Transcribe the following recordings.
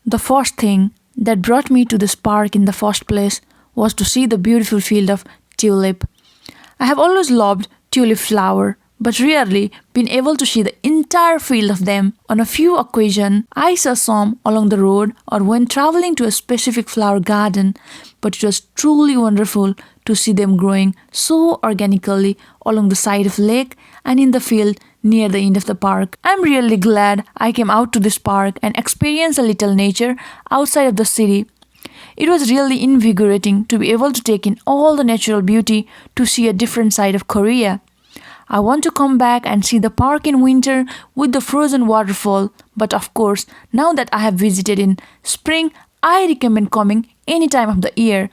The first thing that brought me to this park in the first place was to see the beautiful field of tulip. I have always loved tulip flower, but rarely been able to see the entire field of them. On a few occasions, I saw some along the road or when traveling to a specific flower garden, but it was truly wonderful to see them growing so organically along the side of the lake and in the field near the end of the park. I'm really glad I came out to this park and experienced a little nature outside of the city. It was really invigorating to be able to take in all the natural beauty to see a different side of Korea. I want to come back and see the park in winter with the frozen waterfall, but of course, now that I have visited in spring, I recommend coming any time of the year.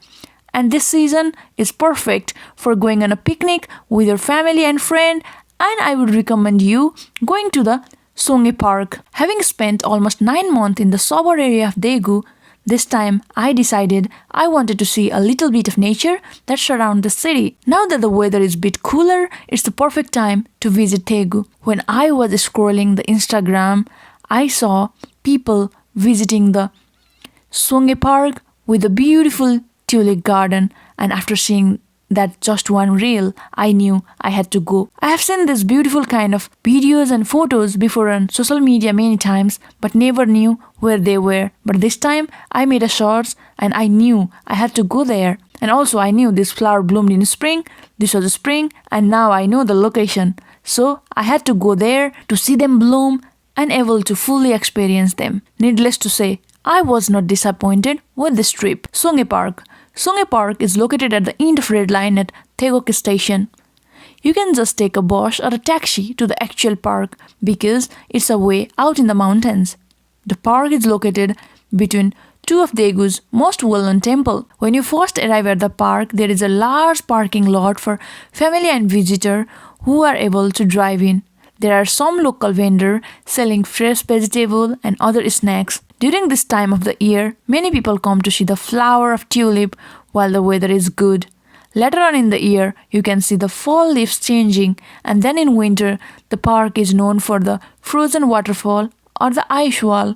And this season is perfect for going on a picnic with your family and friend, and I would recommend you going to the Songhe Park. Having spent almost 9 months in the suburb area of Daegu, this time I decided I wanted to see a little bit of nature that surrounds the city. Now that the weather is a bit cooler, it's the perfect time to visit Daegu. When I was scrolling the Instagram, I saw people visiting the Songhe Park with a beautiful tulip garden, and after seeing that just one reel, I knew I had to go. I have seen this beautiful kind of videos and photos before on social media many times, but never knew where they were. But this time, I made a shorts and I knew I had to go there. And also I knew this flower bloomed in spring, this was spring, and now I know the location. So I had to go there to see them bloom and able to fully experience them. Needless to say, I was not disappointed with this trip. Songhe Park. Songhe Park is located at the end of Red Line at Daegu Station. You can just take a bus or a taxi to the actual park because it's a way out in the mountains. The park is located between two of Daegu's most well-known temples. When you first arrive at the park, there is a large parking lot for family and visitor who are able to drive in. There are some local vendors selling fresh vegetable and other snacks. During this time of the year, many people come to see the flower of tulip while the weather is good. Later on in the year, you can see the fall leaves changing, and then in winter, the park is known for the frozen waterfall or the ice wall.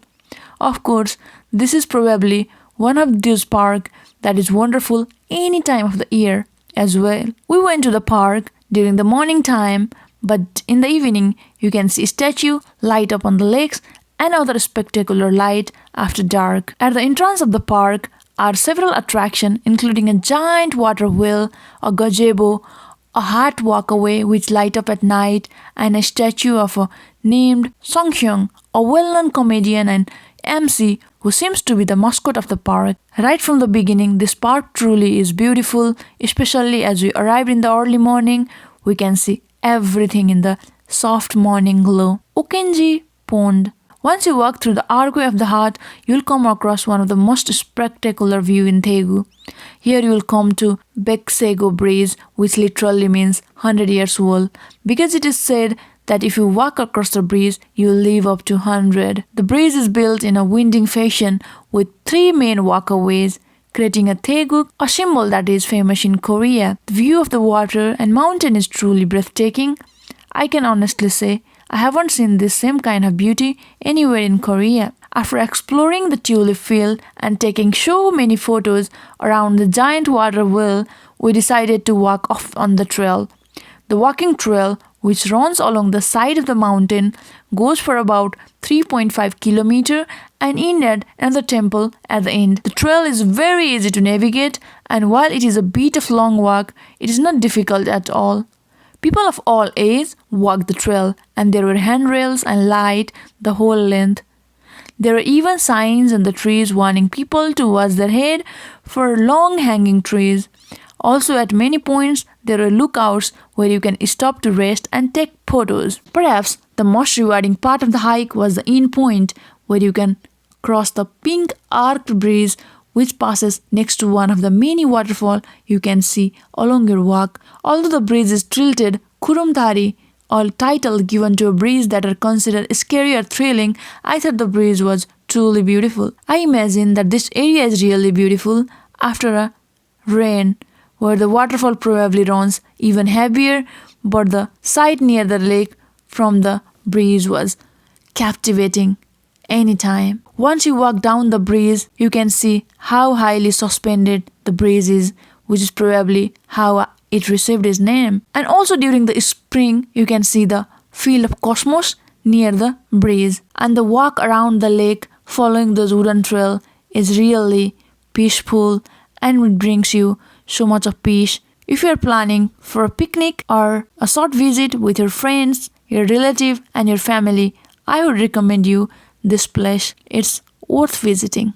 Of course, this is probably one of those parks that is wonderful any time of the year as well. We went to the park during the morning time, but in the evening, you can see statue light up on the lakes and other spectacular light after dark. At the entrance of the park are several attractions including a giant water wheel, a gazebo, a hat walkway which light up at night, and a statue of a named Songhyun, a well-known comedian and MC who seems to be the mascot of the park. Right from the beginning, this park truly is beautiful, especially as we arrived in the early morning. We can see everything in the soft morning glow. Ukenji Pond. Once you walk through the archway of the heart, you'll come across one of the most spectacular views in Daegu. Here you will come to Beksego Bridge, which literally means 100 years old, because it is said that if you walk across the bridge, you will live up to 100. The bridge is built in a winding fashion with 3 main walkways, creating a Daegu, a symbol that is famous in Korea. The view of the water and mountain is truly breathtaking. I can honestly say I haven't seen this same kind of beauty anywhere in Korea. After exploring the tulip field and taking so many photos around the giant water wheel, we decided to walk off on the trail. The walking trail, which runs along the side of the mountain, goes for about 3.5 kilometers and ends at another temple at the end. The trail is very easy to navigate, and while it is a bit of long walk, it is not difficult at all. People of all ages walked the trail, and there were handrails and light the whole length. There were even signs on the trees warning people to watch their head for long hanging trees. Also, at many points, there were lookouts where you can stop to rest and take photos. Perhaps the most rewarding part of the hike was the end point, where you can cross the pink arched bridge which passes next to one of the many waterfalls you can see along your walk. Although the bridge is tilted, Kurumthari, a title given to a bridge that are considered scary or thrilling, I thought the bridge was truly beautiful. I imagine that this area is really beautiful after a rain, where the waterfall probably runs even heavier, but the sight near the lake from the bridge was captivating anytime. Once you walk down the breeze, you can see how highly suspended the breeze is, which is probably how it received its name. And also during the spring, you can see the field of cosmos near the breeze. And the walk around the lake following the wooden trail is really peaceful and it brings you so much of peace. If you are planning for a picnic or a short visit with your friends, your relative and your family, I would recommend you this place. It's worth visiting.